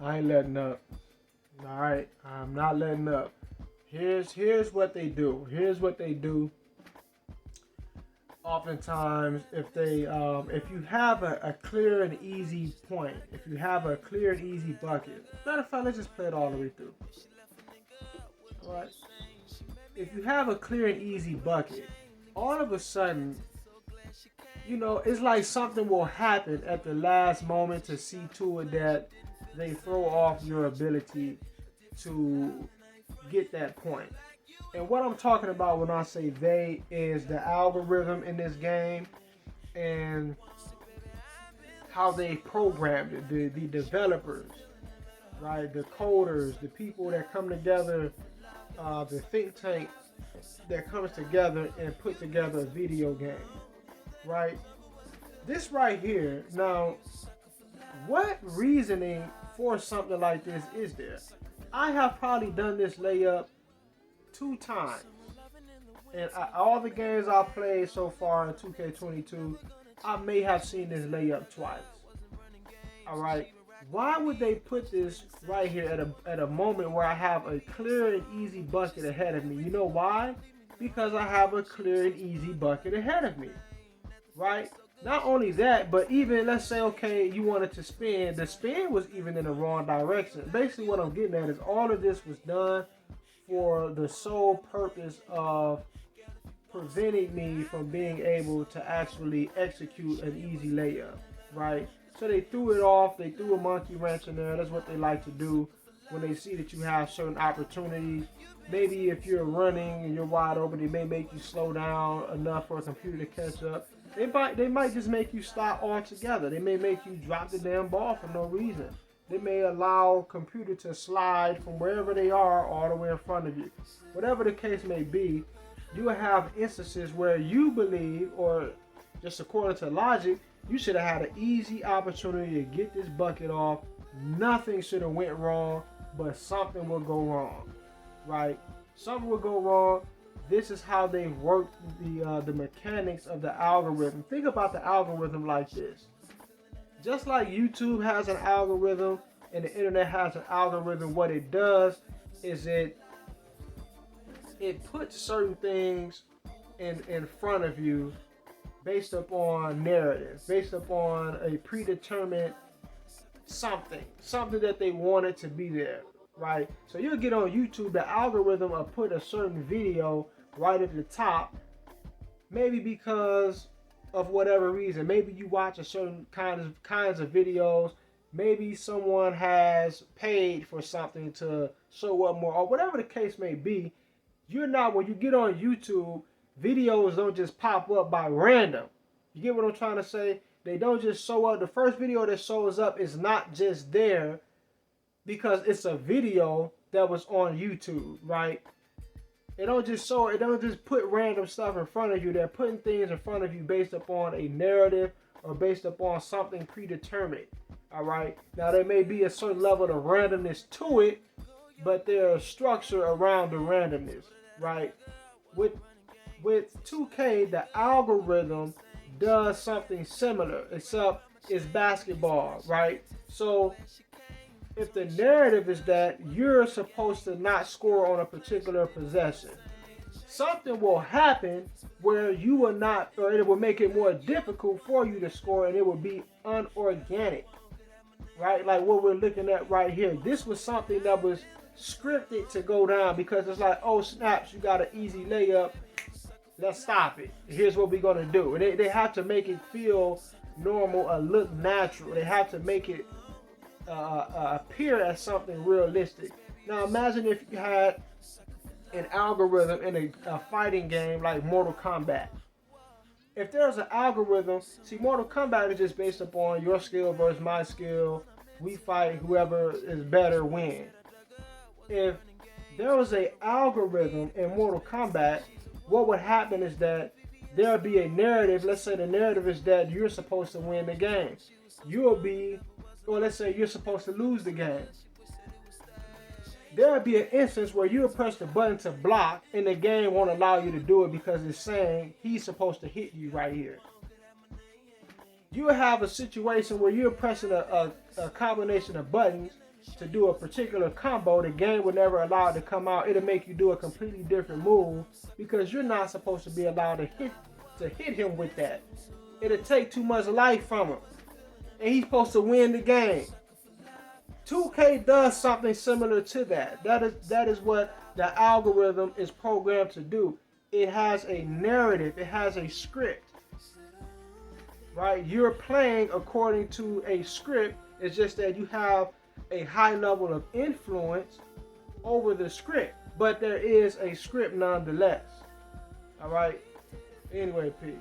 I ain't letting up. All right, I'm not letting up. Here's what they do. Here's what they do. Oftentimes, if you have a clear and easy point, if you have a clear and easy bucket, matter of fact, let's just play it all the way through. All right. If you have a clear and easy bucket, all of a sudden, it's like something will happen at the last moment to see to it that they throw off your ability to get that point. And what I'm talking about when I say they is the algorithm in this game and how they programmed it, the developers, right? The coders, the people that come together, the think tank that comes together and put together a video game, right? This right here, now, what reasoning for something like this is there? I have probably done this layup 2 times. And all the games I've played so far in 2K22, I may have seen this layup twice. Alright, why would they put this right here at a moment where I have a clear and easy bucket ahead of me? You know why? Because I have a clear and easy bucket ahead of me. Right? Not only that, but even let's say, okay, you wanted to spin. The spin was even in the wrong direction. Basically, what I'm getting at is all of this was done for the sole purpose of preventing me from being able to actually execute an easy layup, right? So they threw it off. They threw a monkey wrench in there. That's what they like to do when they see that you have certain opportunities. Maybe if you're running and you're wide open, they may make you slow down enough for a computer to catch up. They might just make you stop altogether. They may make you drop the damn ball for no reason. They may allow computer to slide from wherever they are all the way in front of you. Whatever the case may be, you will have instances where you believe, or just according to logic, you should have had an easy opportunity to get this bucket off. Nothing should have went wrong, but something will go wrong, right? Something will go wrong. This is how they work the mechanics of the algorithm. Think about the algorithm like this. Just like YouTube has an algorithm and the internet has an algorithm, what it does is it puts certain things in front of you based upon narrative, based upon a predetermined something that they wanted to be there, right? So you'll get on YouTube, the algorithm will put a certain video right at the top, maybe because of whatever reason. Maybe you watch a certain kinds of videos. Maybe someone has paid for something to show up more, or whatever the case may be. When you get on YouTube, videos don't just pop up by random. You get what I'm trying to say? They don't just show up. The first video that shows up is not just there because it's a video that was on YouTube, right? It don't just put random stuff in front of you. They're putting things in front of you based upon a narrative or based upon something predetermined. All right. Now there may be a certain level of randomness to it, but there's structure around the randomness, right? With 2K, the algorithm does something similar, except it's basketball, right? So if the narrative is that you're supposed to not score on a particular possession, something will happen where you will not, or it will make it more difficult for you to score, and it will be unorganic, right? Like what we're looking at right here. This was something that was scripted to go down because it's like, oh snaps, you got an easy layup. Let's stop it. Here's what we're going to do. And they have to make it feel normal or look natural. They have to make it appear as something realistic. Now imagine if you had an algorithm in a fighting game like Mortal Kombat. If there's an algorithm, see, Mortal Kombat is just based upon your skill versus my skill. We fight, whoever is better wins. If there was an algorithm in Mortal Kombat, what would happen is that there'll be a narrative. Let's say the narrative is that you're supposed to win the game. Let's say you're supposed to lose the game. There'll be an instance where you'll press the button to block and the game won't allow you to do it because it's saying he's supposed to hit you right here. You'll have a situation where you're pressing a combination of buttons to do a particular combo, the game will never allow it to come out. It'll make you do a completely different move because you're not supposed to be allowed to hit him with that. It'll take too much life from him, and he's supposed to win the game. 2K does something similar to that. That is what the algorithm is programmed to do. It has a narrative. It has a script. Right? You're playing according to a script. It's just that you have a high level of influence over the script. But there is a script nonetheless. All right? Anyway, Pete.